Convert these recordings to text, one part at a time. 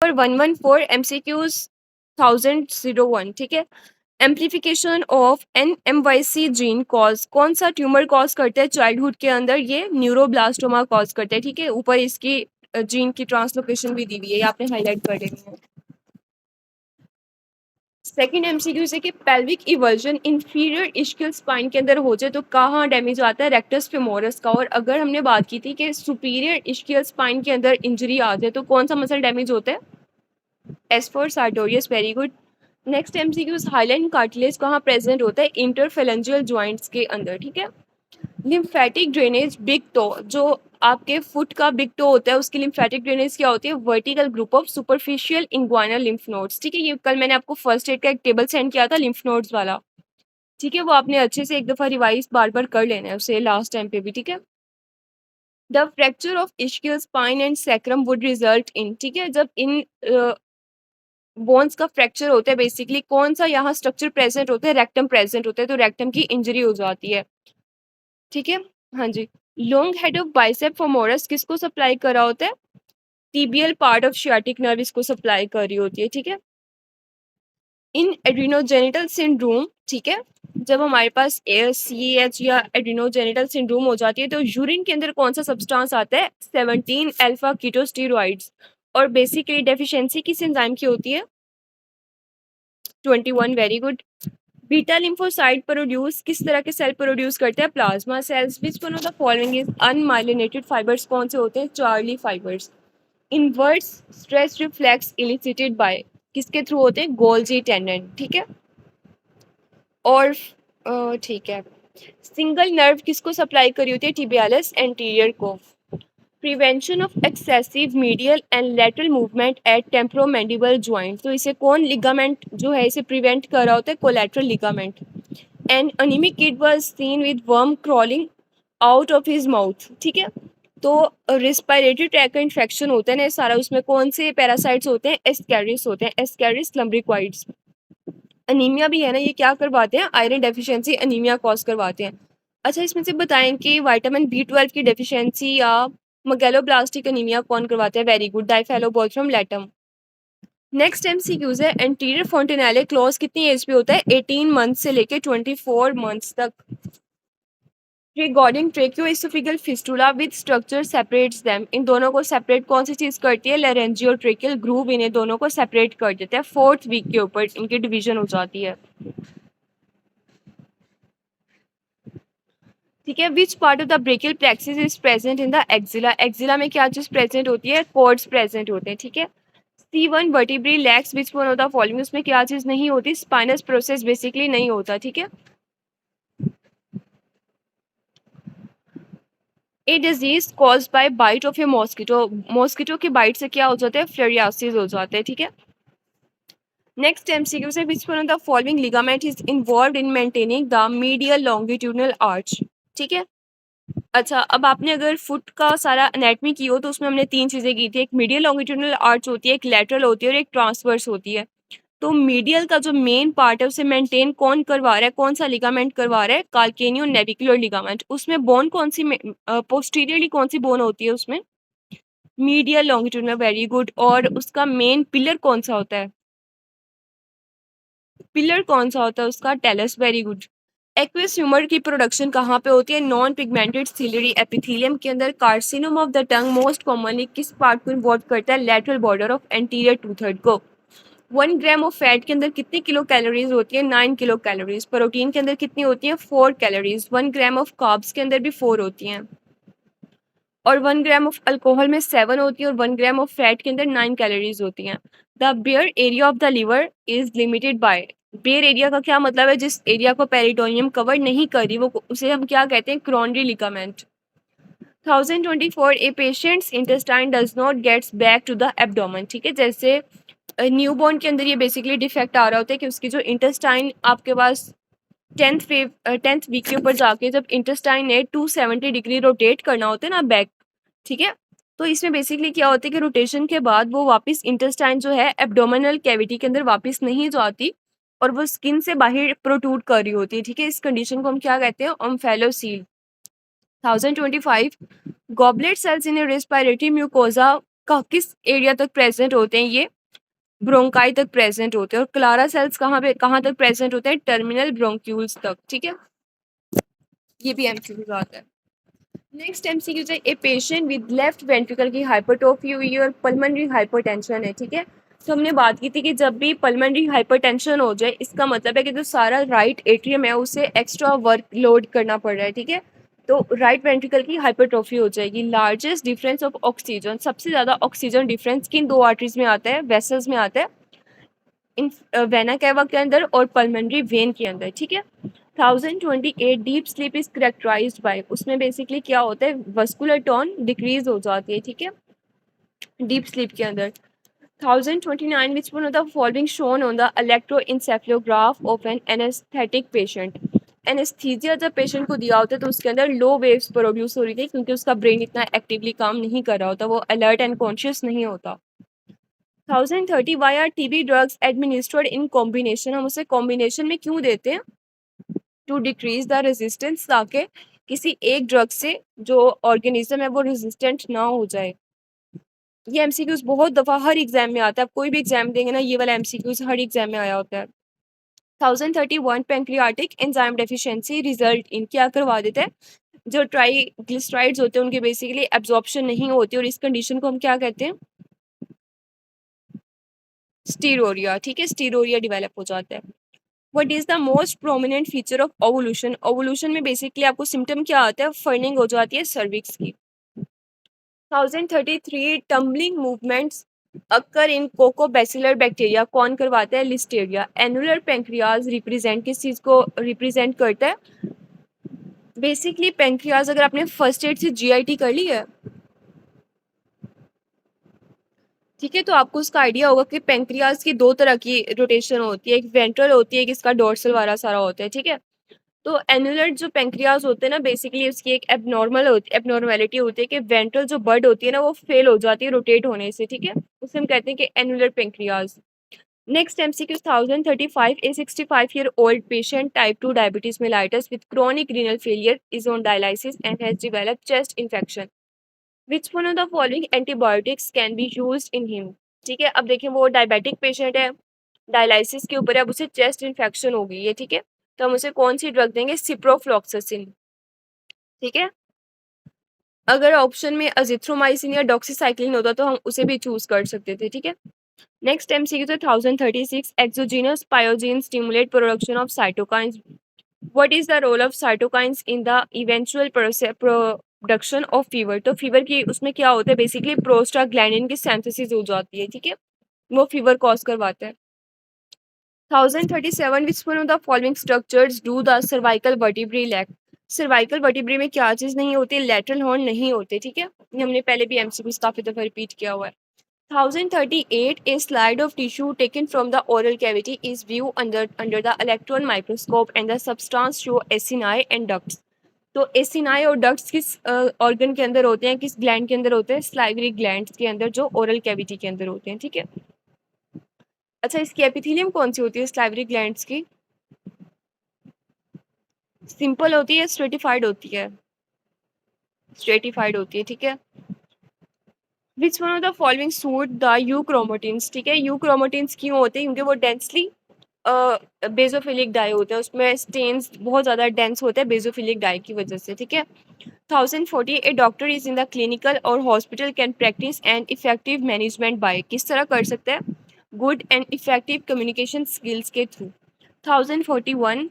और 114 MCQs 1001, ठीक है। Amplification of NMYC gene cause, कौन सा ट्यूमर कॉज करते हैं चाइल्डहुड के अंदर? ये न्यूरोब्लास्टोमा कॉज करते हैं, ठीक है। ऊपर इसकी जीन की ट्रांसलोकेशन भी दी हुई है, ये आपने हाईलाइट कर लेनी है। सेकेंड MCQ से कि पेल्विक इवर्जन इंफीरियर इस्कियल स्पाइन के अंदर हो जाए तो कहाँ डैमेज आता है? रेक्टस फेमोरस का। और अगर हमने बात की थी कि सुपीरियर इस्कियल स्पाइन के अंदर इंजरी आ जाए तो कौन सा मसल डैमेज होता है? S for sartorius, very good. Next MCQ, Highland cartilage कहाँ प्रेजेंट होता है? इंटरफेलेंजियल जॉइंट्स के अंदर, ठीक है। लिम्फेटिक ड्रेनेज बिग टो, जो आपके फुट का बिग टो होता है उसकी लिम्फेटिक ड्रेनेज क्या होती है? Vertical group of superficial inguinal lymph nodes, ठीक है। ये कल मैंने आपको फर्स्ट एड का एक टेबल सेंड किया था लिम्फ नोड्स वाला, ठीक है। वो आपने अच्छे से एक दफा रिवाइज बार बार कर लेना है उसे लास्ट टाइम पे भी, ठीक है। The fracture of ischial spine and sacrum would result in, ठीक है। जब इन बोन्स का फ्रैक्चर होता है बेसिकली कौन सा यहाँ स्ट्रक्चर प्रेजेंट होता है? रेक्टम प्रेजेंट होता है, तो रेक्टम की इंजरी हो जाती है, ठीक है। हाँ जी। Long head of bicep femoris किसको सप्लाई कर रहा होता है? Tibial part of sciatic nerve इसको सप्लाई कर रही होती है, ठीक है। इन एड्रीनोजेनिटल सिंड्रोम, ठीक है, जब हमारे पास ACH या एड्रीनोजेनिटल सिंड्रोम हो जाती है तो यूरिन के अंदर कौन सा सब्सटेंस आता है? 17 अल्फा कीटोस्टेरॉइड्स। और बेसिकली डेफिशिएंसी किस एंजाइम की होती है? 21, very good. Beta lymphocyte produce किस तरह के सेल प्रोड्यूस करते हैं? Plasma cells. Which one of the following is unmyelinated fibres, कौन से होते हैं? Charlie fibres. Inverse stress reflex elicited by, किसके थ्रू होते हैं? गोल्जी टेंडन, ठीक है। और ठीक है, सिंगल नर्व किसको सप्लाई करी होती है? टिबियालिस एंटीरियर को। Prevention of excessive medial and lateral movement at temporomandibular joint, तो इसे कौन लिगामेंट जो है इसे प्रिवेंट कर रहा होता है? Collateral ligament. And anaemic kid was seen with worm crawling out of his mouth, ठीक है। तो रिस्पायरेटरी ट्रैक का इन्फेक्शन होता है ना सारा, उसमें कौन से पैरासाइट्स होते हैं? एस्कैरिस होते हैं, एस्कैरिस लम्ब्रिक्वाइड्स। अनीमिया भी है ना, ये क्या करवाते हैं? आयरन डेफिशिएंसी अनीमिया कॉज करवाते हैं। अच्छा, इसमें से बताएं कि विटामिन B12 की डेफिशिएंसी या मगेलोब्लास्टिक अनीमिया कौन करवाते हैं? Very good, diphyllobothrium latum. Next MCQs है एंटीरियर फोंटेनाले क्लोज कितनी एज पे होता है? 18 मंथ से लेके 24 मंथ्स तक। Regarding tracheoesophageal fistula with structure separates them, इन दोनों को सेपरेट कौन सी चीज करती है? लेरेंजियो ट्रेकियल ग्रूव इन्हें दोनों को सेपरेट कर देता है। 4th वीक के ऊपर इनकी डिवीजन हो जाती है, ठीक है। Which part of the brachial plexus is present in the axilla, axilla में क्या चीज प्रेजेंट होती है? कॉर्ड्स प्रेजेंट होते हैं, ठीक है। C1 vertebrae lakhs which one of the following, उसमें क्या चीज नहीं होती? स्पाइनस प्रोसेस बेसिकली नहीं होता, ठीक है। A disease cause by bite of a mosquito, mosquito की बाइट से क्या हो जाता है? फ्लेरियासिस हो जाते हैं, ठीक है। नेक्स्ट MCQ से विच one of the following ligament is involved in maintaining the medial longitudinal arch, ठीक है। अच्छा, अब आपने अगर फुट का सारा एनाटमी की हो तो उसमें हमने 3 चीजें की थी, एक मीडियल लॉन्गिट्यूडनल आर्च होती है, एक लेटरल होती है और एक ट्रांसवर्स होती है। तो मीडियल का जो मेन पार्ट है उसे मेंटेन कौन करवा रहा है? कौन सा लिगामेंट करवा रहा है? कार्केनियो नेविकुलर लिगामेंट। उसमें बोन कौन सी पोस्टीरियरली कौन सी बोन होती है उसमें? Medial longitudinal, very good. और उसका मेन पिलर कौन सा होता है? पिलर कौन सा होता है उसका? Tell us, very good. Aqueous humour की प्रोडक्शन कहाँ पे होती है? नॉन पिगमेंटेड सिलियरी एपिथेलियम के अंदर। कार्सिनोम of the tongue most commonly किस पार्ट को इन्वॉल्व करता है? लेटरल बॉर्डर ऑफ एंटीरियर 2/3 को। 1 ग्राम ऑफ फैट के अंदर कितनी किलो कैलोरीज होती है? 9 किलो कैलोरीज। प्रोटीन के अंदर कितनी होती है? 4 कैलोरीज। 1 ग्राम ऑफ कार्ब्स के अंदर भी 4 होती हैं। और 1 ग्राम ऑफ अल्कोहल में 7 होती है और 1 ग्राम ऑफ फैट के अंदर 9 कैलोरीज होती हैं। The bare area of the liver is limited by, bare area का क्या मतलब है? जिस एरिया को पेरिटोनियम कवर नहीं करी वो उसे हम क्या कहते हैं? Coronary ligament. 1024 a patients intestine does not gets back to the abdomen, ठीक है। जैसे न्यूबॉर्न के अंदर ये बेसिकली डिफेक्ट आ रहा होता है कि उसकी जो इंटेस्टाइन आपके पास 10th वीक के ऊपर जाके जब इंटेस्टाइन ने 270 डिग्री रोटेट करना होता है ना बैक, ठीक है। तो इसमें बेसिकली क्या होता है कि रोटेशन के बाद वो वापस इंटेस्टाइन जो है एब्डोमिनल कैविटी के अंदर वापस नहीं जाती और वो स्किन से बाहर प्रोट्रूड कर रही होती है, ठीक है। इस कंडीशन को हम क्या कहते हैं? ओम्फेलोसील। 1025 गॉबलेट सेल्स इन रेस्पिरेटरी म्यूकोजा किस एरिया तक प्रेजेंट होते हैं ये? ब्रोंकाई तक प्रेजेंट होते हैं। और क्लारा सेल्स कहाँ तक प्रेजेंट होते हैं? टर्मिनल ब्रोंक्यूल्स तक, ठीक है। ये भी एमसीक्यू आता है। नेक्स्ट एमसीक्यू है, a patient with left ventricle की हाइपरट्रोफी हुई है और पल्मोनरी हाइपरटेंशन है, ठीक है। तो हमने बात की थी कि जब भी पल्मोनरी हाइपरटेंशन हो जाए, इसका मतलब है कि जो सारा राइट एट्रियम है उसे एक्स्ट्रा वर्कलोड करना पड़ रहा है, ठीक है। तो राइट वेंट्रिकल की हाइपरट्रोफी हो जाएगी। लार्जेस्ट डिफरेंस ऑफ ऑक्सीजन, सबसे ज़्यादा ऑक्सीजन डिफरेंस किन दो आर्टरीज में आता है? वेसल्स में आता है, इन वेना कैवा के अंदर और पल्मोनरी वेन के अंदर, ठीक है। 1028 deep sleep is characterised by, उसमें बेसिकली क्या होता है? वस्कुलर टोन डिक्रीज हो जाती है, ठीक है, डीप स्लीप के अंदर। 1029 which one of the following shown on the electroencephalograph of an anesthetic patient? Anaesthesia जब पेशेंट को दिया होता है तो उसके अंदर लो वेव्स प्रोड्यूस हो रही थी क्योंकि उसका ब्रेन इतना एक्टिवली काम नहीं कर रहा होता, वो अलर्ट एंड कॉन्शियस नहीं होता। 1030 why are TB drugs administered in combination, हम उसे कॉम्बिनेशन में क्यों देते हैं? टू डिक्रीज द रेजिस्टेंस, ताकि किसी एक ड्रग से जो ऑर्गेनिज्म है वो रेजिस्टेंट ना हो जाए। ये एमसीक्यूज बहुत दफ़ा हर एग्जाम में आता है, आप कोई भी एग्जाम देंगे ना, ये वाला एमसीक्यूज हर एग्जाम में आया होता है। 1031 pancreatic enzyme deficiency result in, क्या करवा देता है? जो ट्राइग्लिसराइड्स होते हैं उनके बेसिकली एब्जॉर्प्शन नहीं होती और इस कंडीशन को हम क्या कहते हैं? स्टीरोरिया, ठीक है, स्टीरोरिया डेवलप हो जाता है। What is the most prominent feature of ovulation? Ovulation में बेसिकली आपको सिम्टम क्या आता है? फर्निंग हो जाती है सर्विक्स की। 1033 tumbling movements occur in coccobacillary bacteria, कौन करवाता है? लिस्टेरिया। एनुलर पेंक्रियाज रिप्रेजेंट किस चीज को रिप्रेजेंट करता है? बेसिकली पेंक्रियाज, अगर आपने फर्स्ट एड से जीआईटी कर ली है, ठीक है, तो आपको उसका आइडिया होगा कि पेंक्रियाज की दो तरह की रोटेशन होती है, एक वेंट्रल होती है, एक इसका डोर्सल वाला सारा होता है, ठीक है। तो एनुलर जो पेंक्रियाज होते हैं ना, बेसिकली उसकी एक एबनॉर्मेलिटी होती है कि वेंट्रल जो बर्ड होती है ना वो फेल हो जाती है रोटेट होने से, ठीक है, उसे हम कहते हैं कि annular pancreas. Next MCQ 1035, A 65-year-old patient type 2 diabetes mellitus with chronic renal failure is on dialysis and has developed chest infection, which one of the following antibiotics can be used in him? ठीक है, अब देखिए वो diabetic patient है, dialysis के ऊपर है, अब उसे चेस्ट इन्फेक्शन हो गई है, ठीक है, तो हम उसे कौन सी ड्रग देंगे? सिप्रोफ्लॉक्सासिन, ठीक है। अगर ऑप्शन में अजिथ्रोमाइसिन या डॉक्सीसाइक्लिन होता तो हम उसे भी चूज कर सकते थे, ठीक है। नेक्स्ट एमसीक्यू तो 1036, exogenous pyrogen stimulate production of cytokines, what is the role of cytokines in the eventual production of fever? तो फीवर की उसमें क्या होता है? बेसिकली प्रोस्टाग्लैंडिन की सिंथेसिस हो जाती है, ठीक है, वो फीवर कॉज करवाता है। 1037 which one of the following structures do the cervical vertebrae lack? Cervical vertebrae में क्या चीज नहीं होती? लेटरल हॉर्न नहीं होते, ठीक है, ये हमने पहले भी एमसीक्यूज काफी दफा रिपीट किया हुआ है। 1038 a slide of tissue taken from the oral cavity is viewed under the electron microscope and the substance show acini and ducts। तो एसिनाई और डक्ट्स किस ऑर्गन के अंदर होते हैं, किस ग्लैंड के अंदर होते हैं? स्लाइवरी ग्लैंड्स के अंदर, जो ओरल कैविटी के अंदर होते हैं, ठीक है। अच्छा, इसकी एपिथेलियम कौन सी होती है स्लाइवरी ग्लैंड्स की? सिंपल होती है, स्ट्रेटिफाइड होती है? स्ट्रेटिफाइड होती है, ठीक है। Which one of the following suit the euchromatins? ठीक है, यूक्रोमेटिन्स क्यों होते हैं? क्योंकि वो डेंसली बेजोफिलिक डाई होते हैं, उसमें स्टेन्स बहुत ज़्यादा डेंस होते हैं बेजोफिलिक डाई की वजह से, ठीक है। 1040 a doctor is in the clinical और hospital can practice and effective management by, किस तरह कर सकते हैं? Good and effective communication skills के through. 1041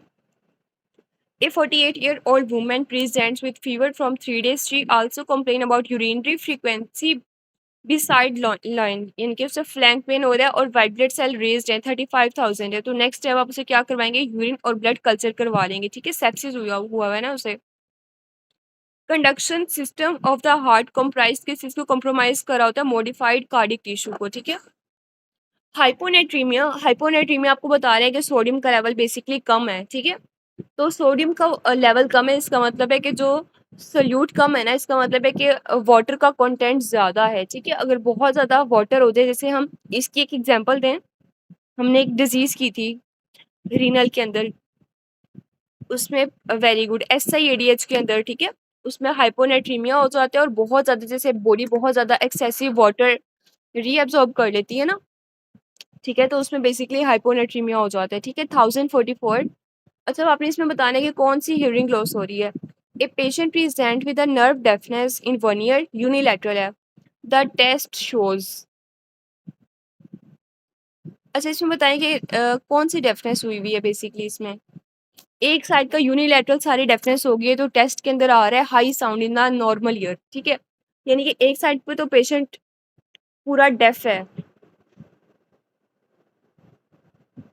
a 48-year-old woman presents with fever from 3 days. She also complained about urinary frequency beside line, यानी कि उसे फ्लैंक पेन हो रहा है और वाइट ब्लड सेल रेज्ड है, 35,000 है। तो नेक्स्ट स्टेप आप उसे क्या करवाएंगे? यूरिन और ब्लड कल्चर करवा लेंगे, ठीक है, सेप्सिस हुआ है ना उसे। Conduction system of the heart comprise किस चीज को कंप्रोमाइज करा होता है? मॉडिफाइड कार्डिक टिश्यू को, ठीक है। हाइपोनेट्रीमिया, हाइपोनेट्रीमिया आपको बता रहे हैं कि सोडियम का लेवल बेसिकली कम है, ठीक है। तो सोडियम का लेवल कम है, इसका मतलब है कि जो सोल्यूट कम है ना, इसका मतलब है कि वाटर का कंटेंट ज़्यादा है, ठीक है। अगर बहुत ज़्यादा वाटर हो जाए, जैसे हम इसकी एक एग्जांपल दें, हमने एक डिजीज़ की थी रीनल के अंदर, उसमें वेरी गुड SIADH के अंदर, ठीक है, उसमें हाइपोनेट्रीमिया हो जाता है और बहुत ज़्यादा, जैसे बॉडी बहुत ज़्यादा एक्सेसिव वाटर रीअब्सॉर्ब कर लेती है ना, ठीक है, तो उसमें बेसिकली हाइपोनेट्रीमिया हो जाता है, ठीक है। 1044। अच्छा, अब आपने इसमें बताना है कि कौन सी हियरिंग लॉस हो रही है। A patient present with a nerve deafness in 1 year, unilateral है। The test shows. अच्छा, इसमें बताएं कि कौन सी डेफनेस हुई हुई है बेसिकली इसमें। एक साइड का यूनिलैटरल सारी डेफनेस हो गई है, तो टेस्ट के अंदर आ रहा है high sound in the normal year, ठीक है। यानी कि एक साइड पे तो पेशेंट पूरा डेफ है,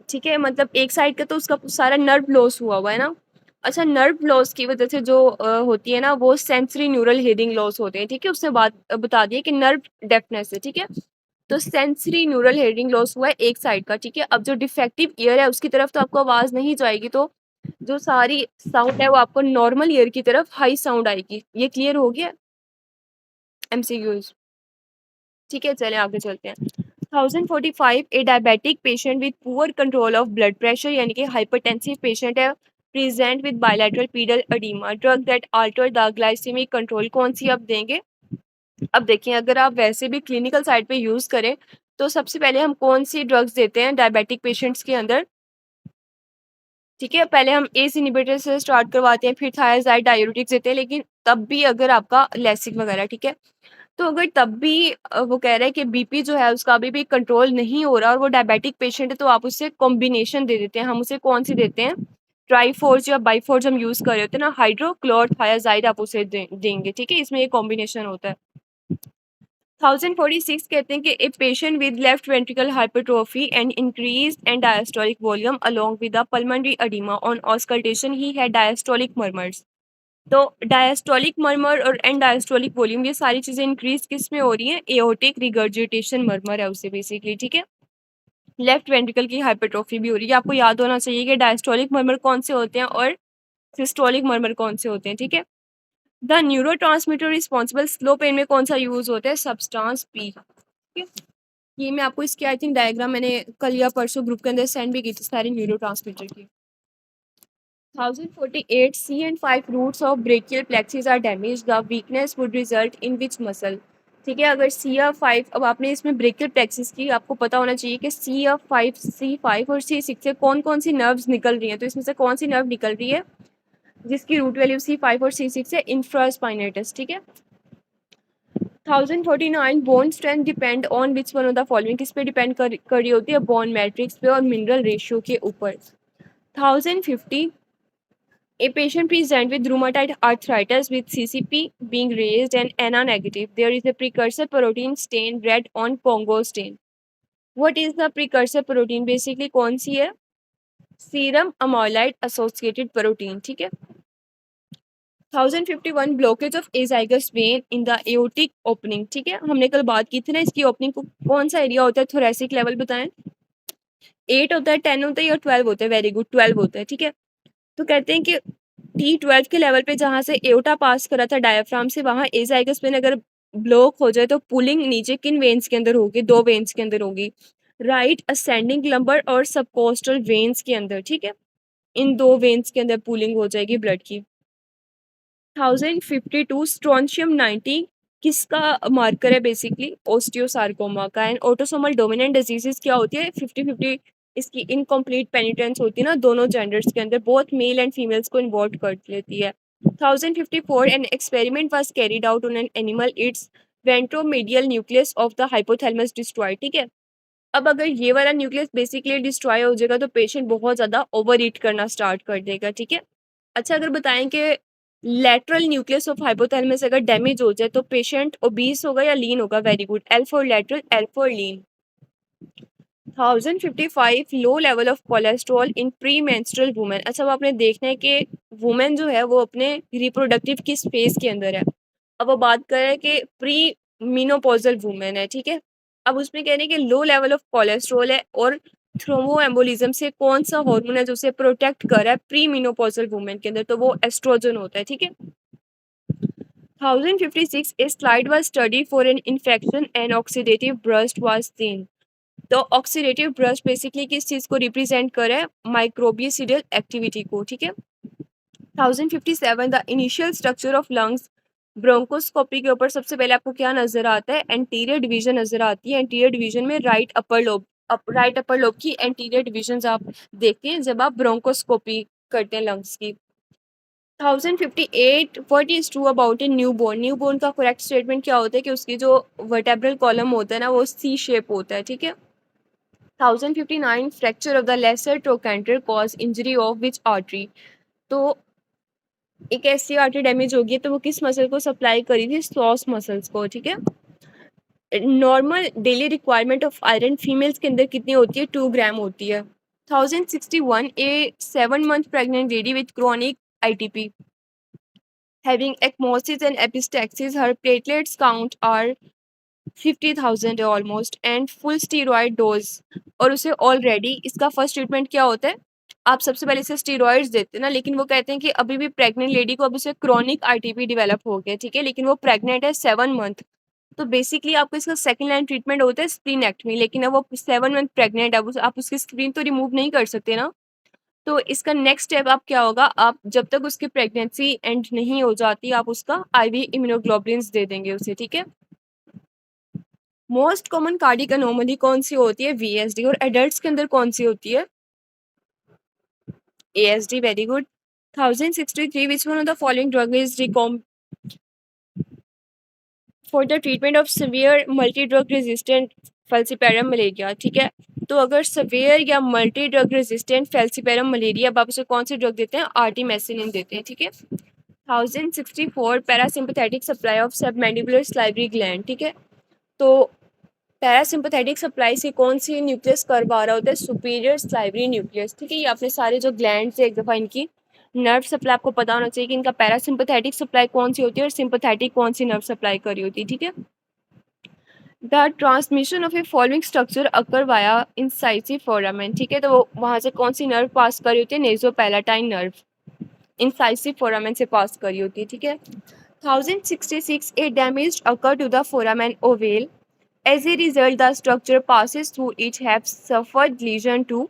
ठीक है, मतलब एक साइड का तो उसका सारा नर्व लॉस हुआ हुआ है ना। अच्छा, नर्व लॉस की वजह से जो होती है ना, वो सेंसरी न्यूरल हेडिंग लॉस होते हैं, ठीक है। उसने बात बता दी है कि नर्व डेफनेस है, ठीक है। तो सेंसरी न्यूरल हेडिंग लॉस हुआ है एक साइड का, ठीक है। अब जो डिफेक्टिव ईयर है उसकी तरफ तो आपको आवाज नहीं जाएगी, तो जो सारी साउंड है वो आपको नॉर्मल ईयर की तरफ हाई साउंड आएगी। ये क्लियर हो गया एमसीक्यूज, ठीक है। चलें आगे चलते हैं। 1045। A diabetic patient with poor control of blood pressure, यानी कि हाइपरटेंसिव पेशेंट है, present with bilateral pedal oedema, drug that alter the glycaemic control, कौन सी आप देंगे। अब देखिए, अगर आप वैसे भी क्लिनिकल साइड पे यूज करें तो सबसे पहले हम कौन सी ड्रग्स देते हैं डायबिटिक पेशेंट्स के अंदर, ठीक है। पहले हम एस इनहिबिटर से स्टार्ट करवाते हैं, फिर थायराइड डायूरेटिक्स देते हैं, लेकिन तब भी अगर आपका लेसिक वगैरह, ठीक है, तो अगर तब भी वो कह रहा है कि बीपी जो है उसका अभी भी कंट्रोल नहीं हो रहा और वो डायबिटिक पेशेंट है, तो आप उससे कॉम्बिनेशन दे देते हैं। हम उसे कौन सी देते हैं, ट्राईफोर्ज या बाईफोर्ज हम यूज कर रहे होते हैं ना, हाइड्रोक्लोरथायाजाइड आप उसे देंगे, ठीक है। इसमें ये कॉम्बिनेशन होता है। 1046 कहते हैं कि a patient with left ventricle hypertrophy and increase end diastolic volume along with the pulmonary oedema, on auscultation ही है डायस्टोलिक मर्मर्स। तो डायस्टोलिक मर्मर और एंड डायस्टोलिक वॉल्यूम, ये सारी चीजें इंक्रीज किस में हो रही है, एओर्टिक रिगर्जिटेशन मर्मर है उससे बेसिकली, ठीक है। लेफ्ट वेंट्रिकल की हाइपरट्रोफी भी हो रही है। आपको याद होना चाहिए कि डायस्टोलिक मर्मर कौन से होते हैं और सिस्टोलिक मर्मर कौन से होते हैं, ठीक है। The neurotransmitter responsible slow pain में कौन सा यूज होता है, सब्सटेंस पी, ठीक है। ये मैं आपको इसकी आई थिंक डायग्राम मैंने कल या परसों ग्रुप के अंदर सेंड भी की थी सारी न्यूरोट्रांसमीटर की। 1048 C and 5 roots of brachial plexus are damaged. The weakness would result in which muscle? ठीक है, अगर C या 5, अब आपने इसमें ब्रेकियल प्लेक्सिस की आपको पता होना चाहिए कि C या 5, C5 और C6 से कौन कौन सी नर्व्स निकल रही हैं। तो इसमें से कौन सी नर्व निकल रही है जिसकी रूट वैल्यू C5 और C6 है, इंफ्रास्पाइनेटस, ठीक है। 1049 bone strength depend on which one of the following, किस पे डिपेंड कर रही होती है, बोन मैट्रिक्स पे और मिनरल रेशियो के ऊपर। 1050 A patient present with rheumatoid arthritis with CCP being raised and NA negative. There is a precursor protein stain red on Congo stain. What is the precursor protein? Basically कौन सी है, serum अमोलाइड associated protein, ठीक है। 1051 blockage of azygos when in the aortic opening, ठीक है। हमने कल बात की थी ना इसकी ओपनिंग को, कौन सा एरिया होता है, थोरेसिक लेवल बताएं। 8 होता है, 10 होता है या 12 होता है, वेरी गुड 12 होता है, ठीक है। तो कहते हैं कि T12 के लेवल पे जहाँ से एओटा पास करा था डायफ्राम से, वहां एजाइगस वेन अगर ब्लॉक हो जाए तो पुलिंग नीचे किन वेन्स के अंदर होगी, दो वेन्स के अंदर होगी, राइट असेंडिंग लंबर और सबकोस्टल वेन्स के अंदर, ठीक है। इन दो वेन्स के अंदर पुलिंग हो जाएगी ब्लड की। 1052 स्ट्रोंशियम 90 किसका मार्कर है, बेसिकली ओस्टियोसार्कोमा का। एंड ऑटोसोमल डोमिनेंट डिजीजेस क्या होती है, 50-50 इसकी इनकम्प्लीट पेनिट्रेंस होती है ना दोनों जेंडर्स के अंदर, बोथ मेल एंड फीमेल्स को इन्वॉल्व कर लेती है। 1054 an experiment was carried out on an animal, it's ventromedial nucleus of the hypothalamus destroy, ठीक है। अब अगर ये वाला न्यूक्लियस बेसिकली डिस्ट्रॉय हो जाएगा तो पेशेंट बहुत ज्यादा ओवर ईट करना स्टार्ट कर देगा, ठीक है। अच्छा, अगर बताएं कि लेटरल न्यूक्लियस ऑफ हाइपोथैलेमस अगर डैमेज हो जाए तो पेशेंट ओबीस होगा या लीन होगा, very good, L for lateral, L for lean. 1055 low level of cholesterol in pre menstrual women. अच्छा, अब आपने देखना है कि वुमेन जो है वो अपने रिप्रोडक्टिव किस फेज के अंदर है। अब वो बात कर रहे हैं कि प्री मीनोपॉजल वुमेन है, ठीक है। अब उसमें कह रहे हैं कि लो लेवल ऑफ कोलेस्ट्रॉल है और थ्रोम्बोएम्बोलिज्म से कौन सा हार्मोन है जो उसे प्रोटेक्ट कर रहा है प्री मीनोपॉजल वुमेन के अंदर, तो वो एस्ट्रोजन होता है, ठीक है। 1056 a slide was studied for an infection and oxidative burst was seen. तो ऑक्सीडेटिव ब्रस्ट बेसिकली किस चीज को रिप्रेजेंट कर रहा है, माइक्रोबियसिडल एक्टिविटी को, ठीक है। 1057 the initial structure of lungs bronchoscopy के ऊपर सबसे पहले आपको क्या नजर आता है? एंटीरियर डिवीजन नजर आती है। एंटीरियर डिवीजन में राइट अपर लोब की एंटीरियर डिवीजन आप देखते हैं जब आप ब्रोंकोस्कोपी करते हैं लंग्स की। 1058 what is true about A newborn? Newborn का करेक्ट स्टेटमेंट क्या होता है कि उसकी जो वर्टेब्रल कॉलम होता है ना वो सी शेप होता है, ठीक है। 1059 fracture of the lesser trochanter cause injury of which artery? तो एक ऐसी आर्टरी डैमेज होगी है तो वो किस मसल को सप्लाई करी थी? सॉस मसल्स को, ठीक है। Normal daily requirement of iron females के अंदर कितनी होती है? 2 ग्राम होती है। 1061 ए 7 month pregnant lady with chronic ITP having ecmosis and epistaxis, her platelets count are 50,000 almost and full steroid dose, और उसे ऑलरेडी इसका फर्स्ट ट्रीटमेंट क्या होता है? आप सबसे पहले इसे स्टीरॉइड्स देते हैं ना, लेकिन वो कहते हैं कि अभी भी प्रेग्नेंट लेडी को अब उसे क्रॉनिक आईटीपी डेवलप हो गया, ठीक है, लेकिन वो प्रेग्नेंट है 7 month। तो बेसिकली आपको इसका सेकंड लाइन ट्रीटमेंट होता है स्प्लीनेक्टमी, लेकिन अब वो 7 month प्रेग्नेंट है, अब आप उसकी स्प्लीन तो रिमूव नहीं कर सकते ना। तो इसका नेक्स्ट स्टेप आप क्या होगा, आप जब तक उसकी प्रेगनेंसी एंड नहीं हो जाती आप उसका आईवी इम्यूनोग्लोबुलिन्स दे देंगे उसे, ठीक है। मोस्ट कॉमन कार्डिक अनोमली कौन सी होती है? वीएसडी। और एडल्ट्स के अंदर कौन सी होती है? ASD, very good. 1063 which one of the following drug is recom for the treatment of severe multi drug resistant falciparum malaria, ठीक है। तो अगर सिवियर या multi drug resistant falciparum malaria, अब आप उसे कौन सी ड्रग देते हैं? आर्टिमेसिनिन देते हैं, ठीक है। 1064 parasympathetic supply of submandibular salivary gland, ठीक है। तो पैरासिम्पथेटिक सप्लाई से कौन सी न्यूक्लियस कर्व आ रहा होता है? सुपीरियर सलाइवरी न्यूक्लियस, ठीक है। ये आपने सारे जो ग्लैंड से एक दफ़ा इनकी नर्व सप्लाई आपको पता होना चाहिए कि इनका पैरासिम्पथेटिक सप्लाई कौन सी होती है और सिंपथेटिक कौन सी नर्व सप्लाई कर रही होती है, ठीक है। The transmission of A following structure occur via incisive foramen, ठीक है। तो वहाँ से कौन सी नर्व पास कर रही होती है? नेजोपैलेटाइन नर्व इंसाइसिव फोरामेन से पास करी होती है, ठीक है। 1066 a damage occurred to the foramen ovale. As a result, the structure passes through each have suffered lesion to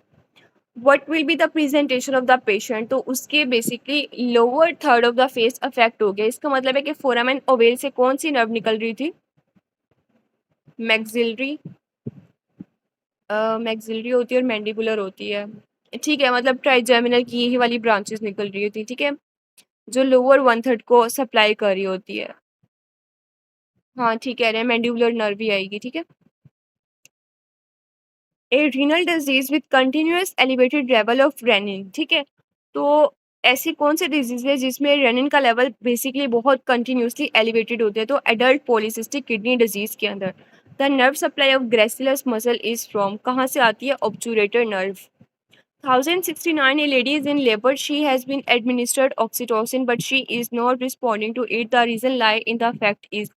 what will be the presentation of the patient? तो उसके basically lower third of the face affect हो गया। इसका मतलब है कि foramen ovale से कौन सी नर्व निकल रही थी? मैक्सिलरी, मैक्सिलरी होती है और मैंडिबुलर होती है, ठीक है। मतलब ट्राइजेमिनल की यही वाली ब्रांचेस निकल रही होती, ठीक है, जो लोअर 1/3 को सप्लाई कर रही होती है। हाँ ठीक कह रहे हैं, मैंडिबुलर नर्व भी आएगी, ठीक है। A renal disease with continuous elevated level of renin, ठीक है। तो ऐसी कौन सी डिजीज है जिसमें रेनिन का लेवल बेसिकली बहुत कंटिन्यूसली एलिवेटेड होते हैं? तो एडल्ट पॉलीसिस्टिक किडनी डिजीज के अंदर the nerve supply of gracilis muscle is from, कहाँ से आती है? Obturator nerve. 1069 a lady is in labor, she has been administered oxytocin but she is not responding to it, the reason lie in the fact is,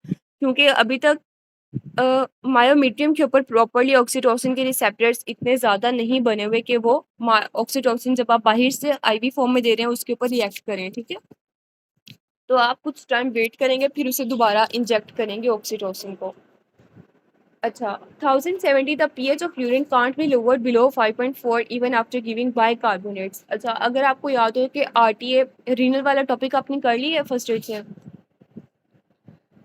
क्योंकि अभी तक myometrium के ऊपर properly oxytocin के रिसेप्टर्स इतने ज़्यादा नहीं बने हुए कि वो ऑक्सीटोसिन जब आप बाहर से आईवी फॉर्म में दे रहे हैं उसके ऊपर रिएक्ट करें, ठीक है। तो आप कुछ टाइम वेट करेंगे फिर उसे दोबारा इंजेक्ट करेंगे ऑक्सीटोसिन को। अच्छा, 1070 the pH of urine can't be lowered below 5.4 even after giving bicarbonates. अच्छा, अगर आपको याद हो कि आरटीए रीनल वाला टॉपिक आपने कर लिया है फर्स्ट एड से,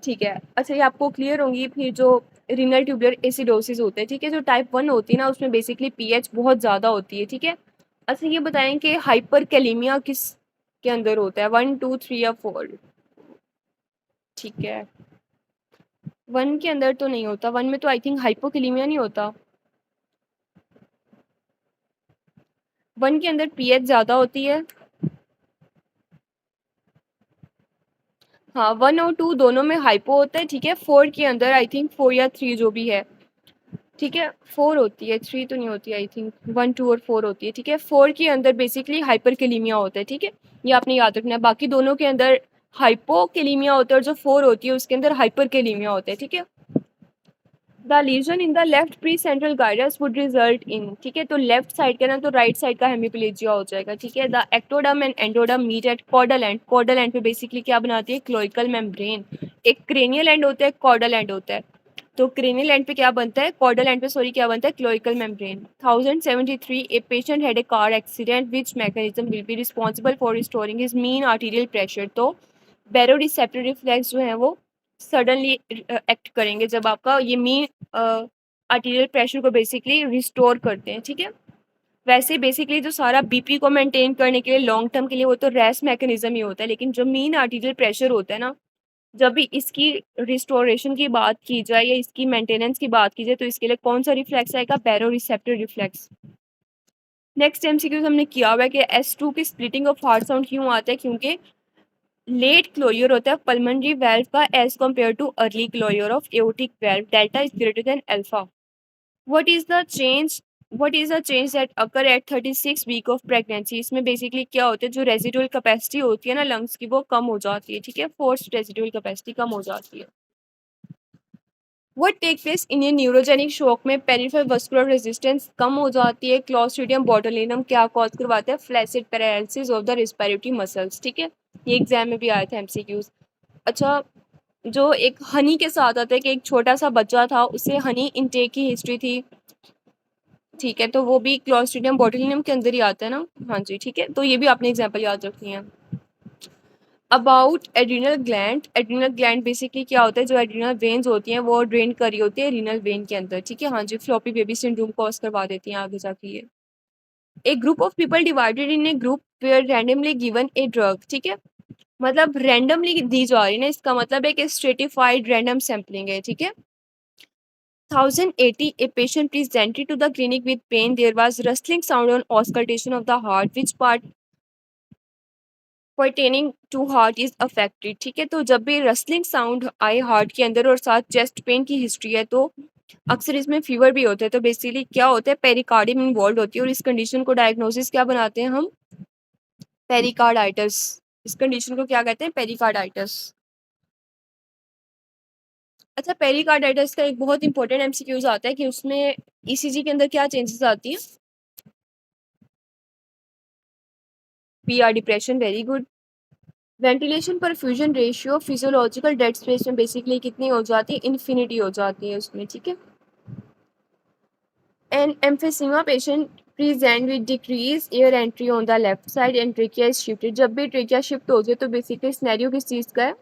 ठीक है। अच्छा, ये आपको क्लियर होंगी फिर जो रीनल ट्यूबुलर एसिडोसिस होते हैं, ठीक है, जो टाइप 1 होती है ना उसमें बेसिकली पीएच बहुत ज़्यादा होती है, ठीक है। अच्छा, ये बताएं कि हाइपर कैलेमिया किस के अंदर होता है? 1, 2, 3 या 4? ठीक है, 1 के अंदर तो नहीं होता, 1 में तो आई थिंक हाइपोकैलेमिया नहीं होता, 1 के अंदर पीएच ज़्यादा होती है। हाँ, 1 और 2 दोनों में हाइपो होता है, ठीक है। 4 के अंदर आई थिंक 4 या 3 जो भी है, ठीक है, 4 होती है, 3 तो नहीं होती आई थिंक, 1, 2 और 4 होती है, ठीक है। 4 के अंदर बेसिकली हाइपरकैलेमिया होता है, ठीक है, ये आपने याद रखना है। बाकी दोनों के अंदर हाइपोकैलेमिया होता है और जो 4 होती है उसके अंदर हाइपरकैलेमिया होता है, ठीक है। The lesion in the left pre central guides would result in, ठीक है, तो लेफ्ट साइड का ना तो राइट साइड का हेमिप्लेजिया हो जाएगा, ठीक है। The ectoderm and endoderm meet at caudal end, caudal end पे बेसिकली क्या बनाती है? Cloacal membrane. एक क्रेनियल एंड होता है, कॉर्डल एंड होता है, तो क्रेनियल एंड पे क्या बनता है? कॉर्डल एंड पे सॉरी क्या बनता है? Cloacal membrane. 1073 a patient had a car accident, which mechanism will be responsible for restoring his mean arterial pressure? तो बैरोरिसेप्टर रिफ्लेक्स जो है वो सडनली एक्ट करेंगे जब आपका ये मीन आर्टीरियल प्रेशर को बेसिकली रिस्टोर करते हैं, ठीक है। वैसे बेसिकली जो सारा बीपी को मेंटेन करने के लिए लॉन्ग टर्म के लिए वो तो रेस्ट मैकेनिज्म ही होता है, लेकिन जो मीन आर्टीरियल प्रेशर होता है ना, जब भी इसकी रिस्टोरेशन की बात की जाए या इसकी मेंटेनेंस की बात की जाए तो इसके लिए कौन सा रिफ्लेक्स आएगा? Baroreceptor reflex. नेक्स्ट एमसीक्यूज हमने किया हुआ है कि S2 की स्प्लिटिंग ऑफ हार्ट साउंड क्यों आता है? क्योंकि लेट क्लोजर होता है पल्मोनरी वाल्व का as compare to early closure of aortic valve, delta is greater than alpha. What is the change that occur at 36 week of pregnancy? इसमें basically क्या होता है, जो रेजिडुअल कैपेसिटी होती है ना लंग्स की वो कम हो जाती है, ठीक है, फोर्स्ड रेजिडुअल कैपेसिटी कम हो जाती है। What take place in a neurogenic shock में? पेरिफेरल वास्कुलर रेजिस्टेंस कम हो जाती है। क्लॉस्ट्रिडियम बोटुलिनम क्या कॉज करवाता है? Flaccid paralysis of the respiratory muscles, ठीक है, ये एग्जाम में भी आया था एमसीक्यूज। अच्छा, जो एक हनी के साथ आता है कि एक छोटा सा बच्चा था उसे हनी इनटेक की हिस्ट्री थी, ठीक है, तो वो भी क्लॉस्ट्रिडियम बोटुलिनम के अंदर ही आता है ना। हाँ जी, ठीक है, तो ये भी आपने एग्जाम्पल याद रखनी है। अबाउट एड्रिनल ग्लैंड बेसिकली क्या होता है, जो एड्रिनल वेन्स होती हैं वो ड्रेन करी होती है रीनल वेन के अंदर, ठीक है। हाँ जी, फ्लॉपी बेबी सिंड्रोम कॉज करवा देती हैं आगे जाके ये। एक group of people divided in a group were randomly given a drug, ठीक है, मतलब रैंडमली दी जा रही है ना, इसका मतलब है कि स्ट्रेटिफाइड रैंडम सैम्पलिंग है, ठीक है। 1080 a patient presented to the clinic with pain. There was rustling sound on auscultation of the heart. Which part pertaining to heart is affected? ठीक है, तो जब भी रस्लिंग साउंड आए हार्ट के अंदर और साथ चेस्ट पेन की हिस्ट्री है तो अक्सर इसमें फीवर भी होता है। तो बेसिकली क्या होता है, पेरिकार्डियम इन्वॉल्व होती है और इस कंडीशन को डायग्नोसिस क्या बनाते हैं हम? पेरिकार्डाइटिस। इस कंडीशन को क्या कहते हैं? पेरिकार्डाइटिस। अच्छा, पेरिकार्डाइटिस का एक बहुत इंपॉर्टेंट एमसीक्यूज आता है कि उसमें ईसीजी के अंदर क्या चेंजेस आती हैं? PR depression, very good. Ventilation perfusion ratio physiological dead space में बेसिकली कितनी हो जाती है? इन्फिनिटी हो जाती है उसमें, ठीक है। An emphysema patient present with decrease air entry on the left side and trachea is shifted. जब भी ट्रेकिया शिफ्ट हो जाए तो बेसिकली सिनेरियो किस चीज़ का है?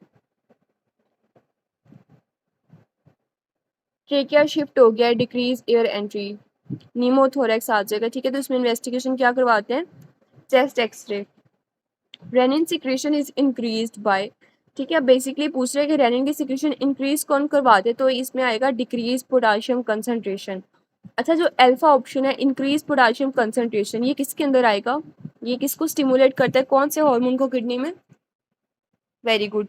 ट्रेकिया शिफ्ट हो गया, डिक्रीज एयर एंट्री, नीमोथोरेक्स आ जाएगा, ठीक है। तो इसमें इन्वेस्टिगेशन क्या करवाते हैं? Chest X ray. Renin secretion is increased by, ठीक है, बेसिकली पूछ रहे हैं कि रेनिन की सिक्रेशन इंक्रीज कौन करवाते, तो इसमें आएगा डिक्रीज पोटाशियम कंसंट्रेशन। अच्छा, जो अल्फा ऑप्शन है इंक्रीज पोटाशियम कंसंट्रेशन, ये किसके अंदर आएगा? ये किसको स्टिमुलेट करता है? कौन से हार्मोन को किडनी में? वेरी गुड,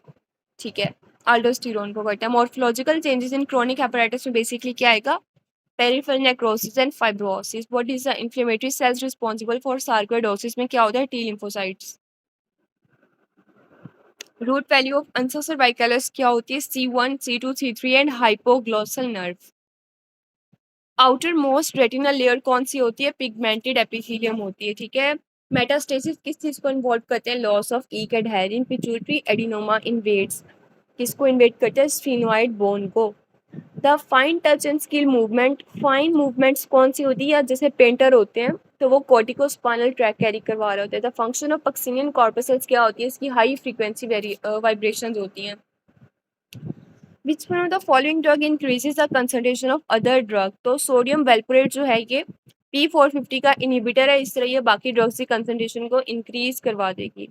ठीक है, अल्डोस्टेरोन को करता है। Morphological changes in chronic hepatitis में बेसिकली क्या आएगा? Peripheral necrosis and fibrosis. What is the inflammatory cells responsible for sarcoidosis में क्या होता है? T lymphocytes. Root value of ansa cervicalis क्या होती है? C1, C2, C3 and hypoglossal nerve. Outermost retinal layer कौन सी होती है? पिगमेंटेड एपिथेलियम होती है, ठीक है। मेटास्टेसिस किस चीज को इन्वॉल्व करते हैं? Loss of E cadherin pituitary adenoma invades, किसको इन्वेड करते हैं? स्फिनोइड बोन को। The fine touch and skill movement, fine movements कौन सी होती है? या जैसे पेंटर होते हैं तो वो कॉर्टिकोस्पाइनल ट्रैक कैरी करवा रहे होते हैं। द फंक्शन ऑफ पक्सिनियन कॉर्पसेल्स क्या होती है? इसकी हाई फ्रीक्वेंसी वाइब्रेशंस होती हैं। विच one of the following drug increases the concentration of other drug? तो सोडियम वेलपोरेट जो है ये P450 का इनहिबिटर है, इस तरह ये बाकी ड्रग्स की कंसंट्रेशन को इंक्रीज करवा देगी।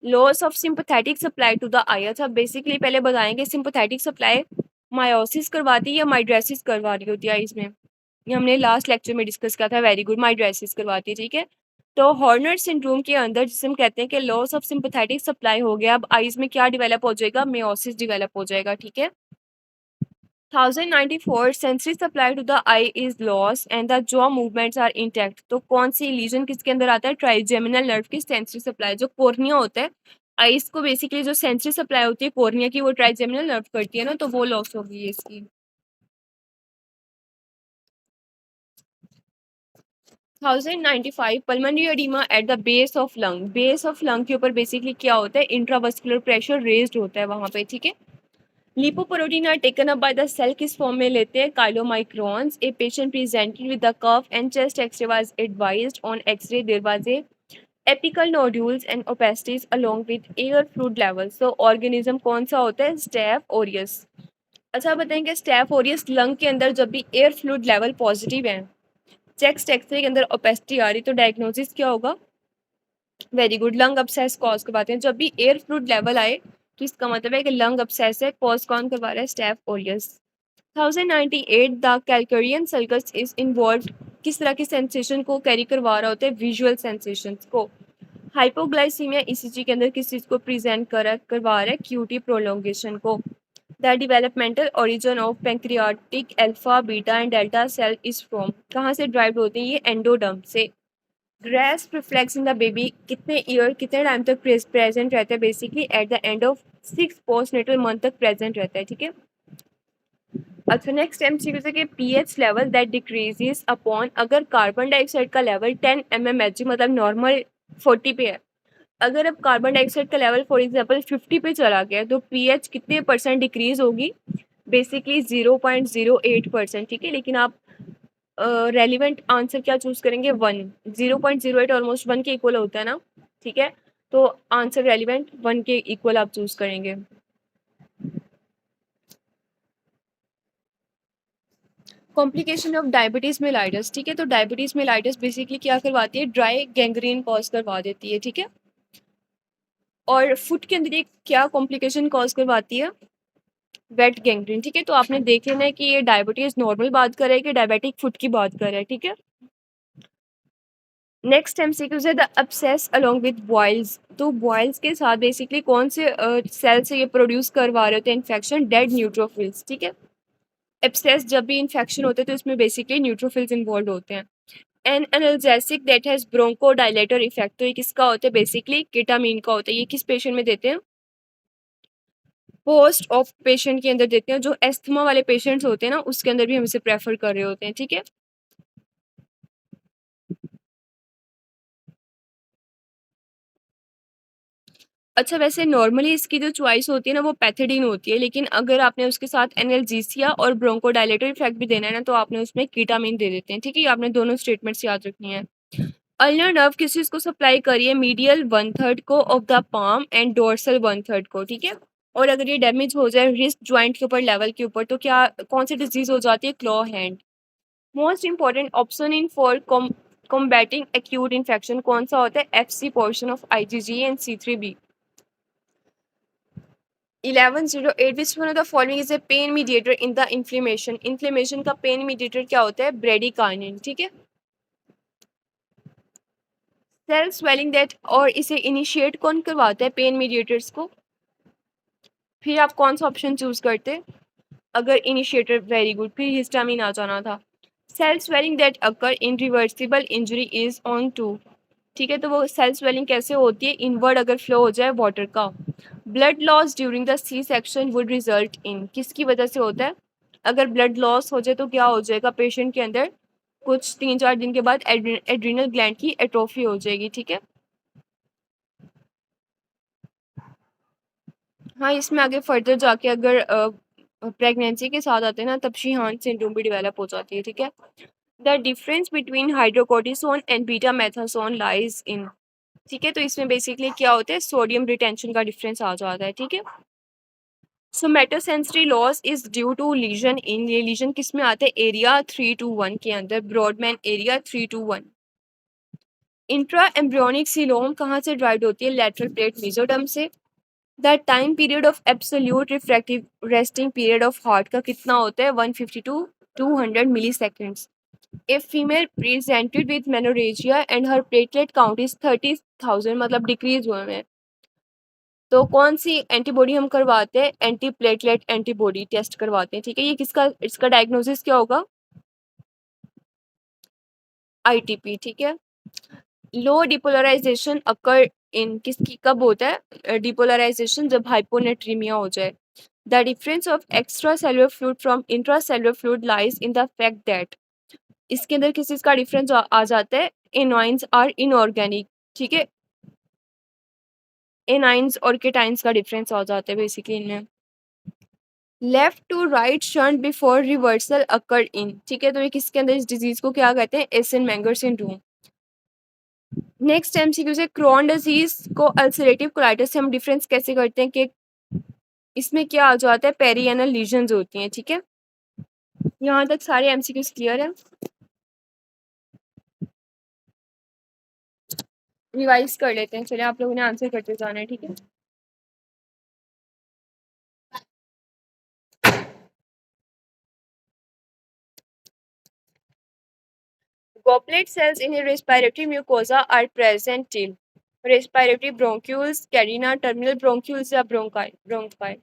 Loss of sympathetic supply to the eye. अच्छा, बेसिकली पहले बताएंगे सिंपैथेटिक सप्लाई मायोसिस करवाती है या माइड्रेसिस करवा रही होती है आइज में? ये हमने लास्ट लेक्चर में डिस्कस किया था, वेरी गुड, माइड्रेसिस करवाती है, ठीक है। तो हॉर्नर सिंड्रोम के अंदर जिसे हम कहते हैं कि लॉस ऑफ सिंपैथेटिक सप्लाई हो गया, अब आइज में क्या डिवेलप हो जाएगा? मेयोसिस डिवेलप हो जाएगा, ठीक है। 1094 sensory supply to the eye is loss and the jaw movements are intact. तो कौन सी लीजन किसके अंदर आता है? ट्राइजेमिनल नर्व की सेंसरी सप्लाई, जो कोर्निया होता है आइस को बेसिकली जो सेंसरी सप्लाई होती है कोर्निया की वो ट्राइजेमिनल नर्व करती है ना, तो वो लॉस होगी इसकी। 1095 pulmonary oedema at the base of lung. Base of lung के ऊपर बेसिकली क्या होता है? इंट्रावस्कुलर प्रेशर रेज्ड होता है वहां पे, ठीक है। Lipoprotein are taken up by the cell, किस फॉर्म में लेते हैं? Chylomicrons. A patient presented with the cough and chest X ray was advised on X ray there was a apical nodules and opacities along with air fluid levels. तो organism कौन सा होता है? Staph aureus. अच्छा बताएंगे, स्टेफ ओरियस लंग के अंदर जब भी एयर फ्लूइड लेवल पॉजिटिव है, चेस्ट एक्सरे के अंदर ओपेसिटी आ रही, तो डायग्नोसिस क्या होगा? Very good, lung obsess cause करवाते हैं। जब भी एयर फ्लूइड लेवल आए तो इसका मतलब है कि लंग अब्सेस है, कॉज कौन करवा रहा है? Staph aureus. 1098 the calcarine sulcus is involve किस तरह की सेंसेशन को कैरी करवा रहा होता है? विजुअल सेंसेशंस को। हाइपोग्लाइसीमिया ईसीजी के अंदर किस चीज को प्रेजेंट करवा रहा है? क्यूटी प्रोलोंगेशन को। The developmental origin of pancreatic alpha beta and delta cell is from, कहाँ से ड्राइव होते हैं ये? एंडोडर्म से। Rest reflex in the baby कितने ईयर कितने टाइम तक प्रेजेंट रहता है? Basically at the end of 6 postnatal month तक प्रेजेंट रहता है, ठीक है। अच्छा नेक्स्ट एमसीक्यू है कि pH level that decreases upon, अगर कार्बन डाइऑक्साइड का लेवल 10 mmHg मतलब नॉर्मल 40 पे है, अगर अब कार्बन डाइऑक्साइड का लेवल फॉर एग्जांपल 50 पे चला गया तो पीएच कितने परसेंट डिक्रीज होगी? बेसिकली 0.08%, ठीक है। लेकिन आप रेलिवेंट आंसर क्या चूज करेंगे? 1। 0.08 ऑलमोस्ट 1 के इक्वल होता है ना, ठीक है। तो आंसर रेलिवेंट 1 के इक्वल आप चूज करेंगे। कॉम्प्लिकेशन ऑफ डायबिटीज मेलाइटस, ठीक है। तो डायबिटीज मेलाइटस बेसिकली क्या करवाती है? ड्राई गैंग्रीन कॉज करवा देती है, ठीक है। और फुट के अंदर ये क्या कॉम्प्लिकेशन कॉज करवाती है? वेट गैंग्रीन, ठीक है। तो आपने देख लेना है कि ये डायबिटीज नॉर्मल बात कर रहा है कि डायबिटिक फुट की बात कर रहा है, ठीक है। नेक्स्ट एमसीक्यूज है the abscess along with boils. तो बॉइल्स के साथ बेसिकली कौन से सेल से ये प्रोड्यूस करवा रहे होते हैं इन्फेक्शन? डेड न्यूट्रोफिल्स, ठीक है। एब्सेस जब भी इन्फेक्शन होता है तो इसमें बेसिकली न्यूट्रोफिल्स इन्वॉल्व होते हैं। An analgesic that has bronchodilator effect, तो ये किसका होता है? बेसिकली केटामीन का होता है। ये किस पेशेंट में देते हैं? पोस्ट ऑफ पेशेंट के अंदर देते हैं। जो एस्थमा वाले पेशेंट्स होते हैं ना, उसके अंदर भी हम इसे प्रेफर कर रहे होते हैं, ठीक है। अच्छा वैसे नॉर्मली इसकी जो चॉइस होती है ना वो पैथिडीन होती है, लेकिन अगर आपने उसके साथ एनाल्जेसिया और ब्रोंकोडायलेटर इफेक्ट भी देना है ना तो आपने उसमें कीटामीन दे देते हैं, ठीक है। ये आपने दोनों स्टेटमेंट्स याद रखनी है। अल्नर नर्व किस चीज को सप्लाई करिए? मीडियल 1/3 को of the palm and dorsal 1/3 को, ठीक है। और अगर ये डैमेज हो जाए रिस्ट ज्वाइंट के ऊपर लेवल के ऊपर तो क्या कौन सी डिजीज हो जाती है? Claw hand. Most important option in for combating acute infection कौन सा होता है? FC portion of IgG and C3b। 1108 which one of the following is a pain mediator in the inflammation? Inflammation का पेन मीडिएटर क्या होता है? Bradykinin, ठीक है। सेल स्वेलिंग दैट, और इसे इनिशिएट कौन करवाता है पेन मीडिएटर्स को? फिर आप कौन सा ऑप्शन चूज करते? अगर इनिशिएटर, वेरी गुड, फिर हिस्टामिन आ जाना था। Cell swelling that occur in reversible injury is on to, ठीक है। तो वो सेल स्वेलिंग कैसे होती है? इनवर्ड अगर फ्लो हो जाए वाटर का। Blood loss during the C section would result in, किसकी वजह से होता है? अगर ब्लड लॉस हो जाए तो क्या हो जाएगा पेशेंट के अंदर? कुछ 3-4 दिन के बाद एड्रिनल ग्लैंड की एट्रोफी हो जाएगी, ठीक है। हाँ इसमें आगे फर्दर जाके अगर प्रेगनेंसी के साथ आते हैं ना तब शीहान सिंड्रोम भी डेवलप हो जाती है, ठीक है। The difference between hydrocortisone and betamethasone lies in, ठीक है। तो इसमें बेसिकली क्या होता है? सोडियम रिटेंशन का डिफरेंस आ जाता है, ठीक है। Somatosensory loss is due to lesion in, ये लीजन किस में आते हैं? एरिया 3 to 1 के अंदर, Brodmann area 3 to 1। Intra embryonic coelom कहाँ से ड्राइव होती है? लेटरल प्लेट मेसोडर्म से। The time period of absolute refractive resting period of heart का कितना होता है? 150 to 200 milli seconds. A female presented with menorrhagia and her platelet count is 30,000 मतलब डिक्रीज हुए हैं, तो कौन सी एंटीबॉडी हम करवाते हैं? एंटी प्लेटलेट एंटीबॉडी टेस्ट करवाते हैं, ठीक है। ये किसका, इसका डायग्नोसिस क्या होगा? आईटीपी, ठीक है। लो डिपोलराइजेशन अकर इन, किसकी कब होता है डिपोलराइजेशन? जब हाइपोनेट्रीमिया हो जाए। The difference of extra cellular fluid from intra cellular fluid lies in the fact that, इसके अंदर किस चीज का डिफरेंस आ जाता है? एनाइंस आर इनऑर्गेनिक, ठीक है। एनाइंस और केटाइंस का डिफरेंस आ जाता है बेसिकली इनमें। Left to right shunt before reversal occur in, ठीक है। तो ये किसके अंदर इस डिजीज को क्या कहते हैं? एसन मैंगर सिंड्रोम। नेक्स्ट एमसीक्यू से क्रोन डिजीज को अल्सरेटिव कोलाइटिस से हम डिफरेंस कैसे करते हैं कि इसमें क्या आ जाता है, पेरिएनल लीजन्स होती हैं, ठीक है। यहाँ तक सारे एमसीक्यूज क्लियर है। रिवाइज कर लेते हैं, चलिए आप लोगों ने आंसर करते जाना है, ठीक है। Goblet cells in a respiratory mucosa are present till respiratory bronchioles, carina, terminal bronchioles या bronchi.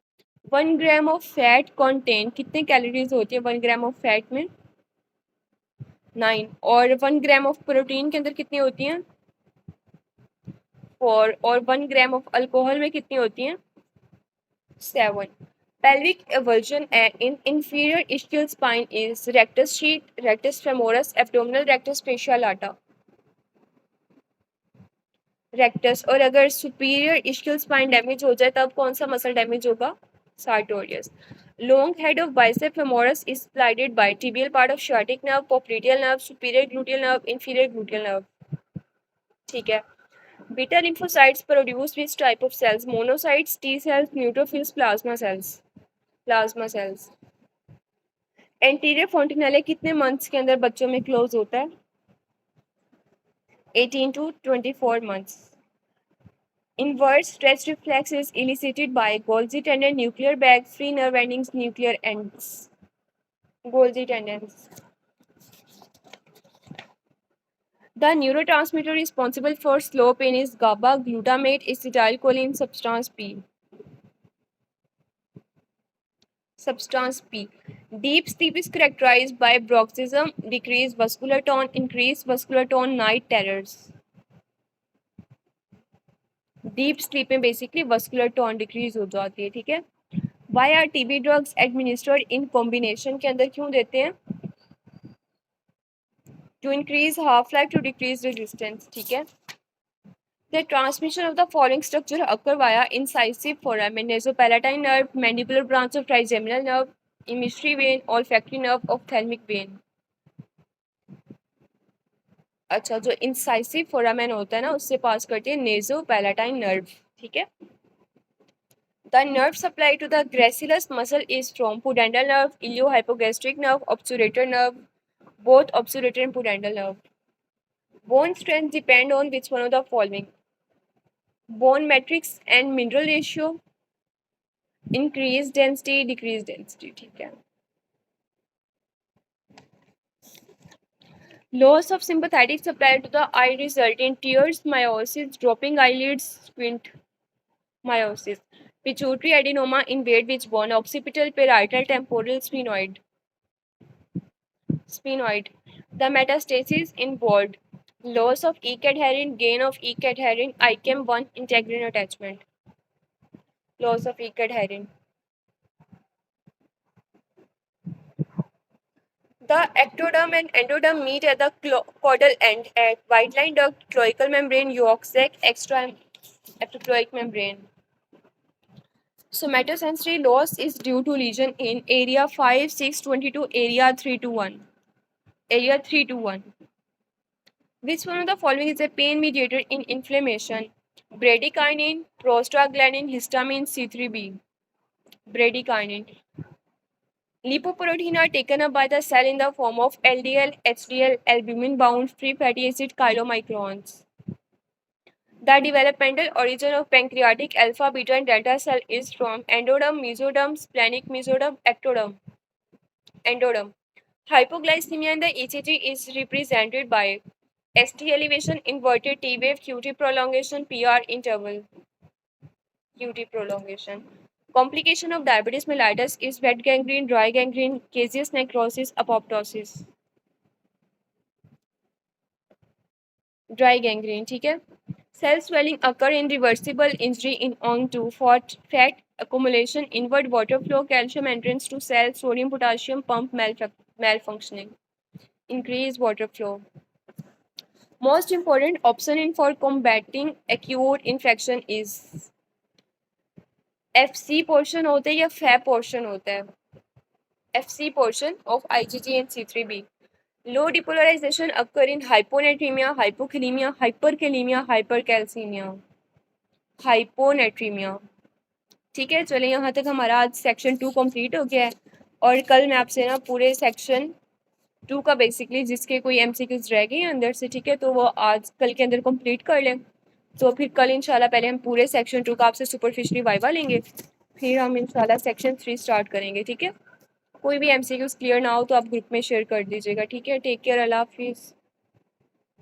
1 gram of fat contain कितने कैलोरीज होती है 1 ग्राम ऑफ फैट में? 9। और 1 ग्राम ऑफ प्रोटीन के अंदर कितनी होती हैं? 4। और 1 ग्राम ऑफ अल्कोहल में कितनी होती हैं? 7. Pelvic avulsion in inferior ischial spine is rectus sheath, rectus femoris, abdominal rectus fascia lata. Rectus. और अगर सुपीरियर इश्कियल स्पाइन डैमेज हो जाए तब कौन सा मसल डैमेज होगा? Sartorius. Long head of bicep femoris is slided by tibial part of sciatic nerve, popliteal nerve, superior gluteal nerve, inferior gluteal nerve, ठीक है। Beta lymphocytes produce which type of cells? monocytes, T cells, neutrophils, plasma cells। Anterior fontanelle कितने months के अंदर बच्चों में close होता है? 18 to 24 months। Inverse stretch reflex is elicited by Golgi tendon, nuclear bag, free nerve endings, nuclear ends. Golgi tendons. The neurotransmitter responsible for slow pain is GABA, glutamate, acetylcholine, substance P. Substance P. Deep sleep is characterized by bruxism, decreased vascular tone, increased vascular tone, night terrors. Deep sleep में basically vascular tone decrease हो जाती है, ठीक है। Why are TB drugs administered in combination के अंदर क्यों देते हैं? To increase half life, to decrease resistance, ठीक है। The transmission of the following structure occur via incisive foramen: nasopalatine nerve, mandibular branch of trigeminal nerve, emissary vein, olfactory nerve, ophthalmic vein। अच्छा, जो incisive foramen होता है ना उससे पास करती है nasopalatine nerve, ठीक है। The nerve supply to the gracilis muscle is from pudendal nerve, iliohypogastric nerve, obturator nerve, both obturator and pudendal nerve। Bone strength depend on which one of the following? Bone matrix and mineral ratio, increase density, decrease density, ठीक है। Loss of sympathetic supply to the eye result in tears, miosis, dropping eyelids, squint, miosis। Pituitary adenoma invade which bone? Occipital, parietal, temporal, sphenoid, sphenoid। The metastasis involved loss of EK adherent, gain of EK adherent, ICAM1 integrin attachment, loss of EK adherent। The ectoderm and endoderm meet at the caudal end at white line duct, cloacal membrane, yolk sac, extra epicloic membrane। Somatosensory loss is due to lesion in area 5, 6, 22, area 3 to 1. Area 3 to 1. Which one of the following is a pain mediator in inflammation? Bradykinin, prostaglandin, histamine, C3b. Bradykinin. Lipoprotein are taken up by the cell in the form of LDL, HDL, albumin-bound free fatty acid chylomicrons. The developmental origin of pancreatic alpha, beta, and delta cell is from endoderm, mesoderm, splenic mesoderm, ectoderm. Endoderm. Hypoglycemia in the ECG is represented by ST elevation, inverted T wave, QT prolongation, PR interval, QT prolongation. Complication of diabetes mellitus is wet gangrene, dry gangrene, caseous necrosis, apoptosis, dry gangrene, ठीक है। Cell swelling occur in reversible injury in onto fat accumulation, inward water flow, calcium entrance to cell, sodium potassium pump malfunctioning, increased water flow। Most important option in for combating acute infection is FC portion होता है या फै portion होता है? FC portion of IgG and C3b। Low depolarization occur in hyponatremia, hypokalemia, hyperkalemia, hypercalcemia, hyponatremia. ठीक है, चलिए यहाँ तक हमारा आज सेक्शन 2 कंप्लीट हो गया है और कल मैं आपसे ना पूरे सेक्शन 2 का बेसिकली जिसके कोई एमसीक्यूज रह गए हैं अंदर से, ठीक है, तो वो आज कल के अंदर कंप्लीट कर लें। तो फिर कल इंशाल्लाह पहले हम पूरे सेक्शन 2 का आपसे सुपरफिशली वाइवा लेंगे, फिर हम इंशाल्लाह सेक्शन 3 स्टार्ट करेंगे। ठीक है, कोई भी एमसीक्यूज क्लियर ना हो तो आप ग्रुप में शेयर कर दीजिएगा। ठीक है, टेक केयर, अल्लाह हाफिज़।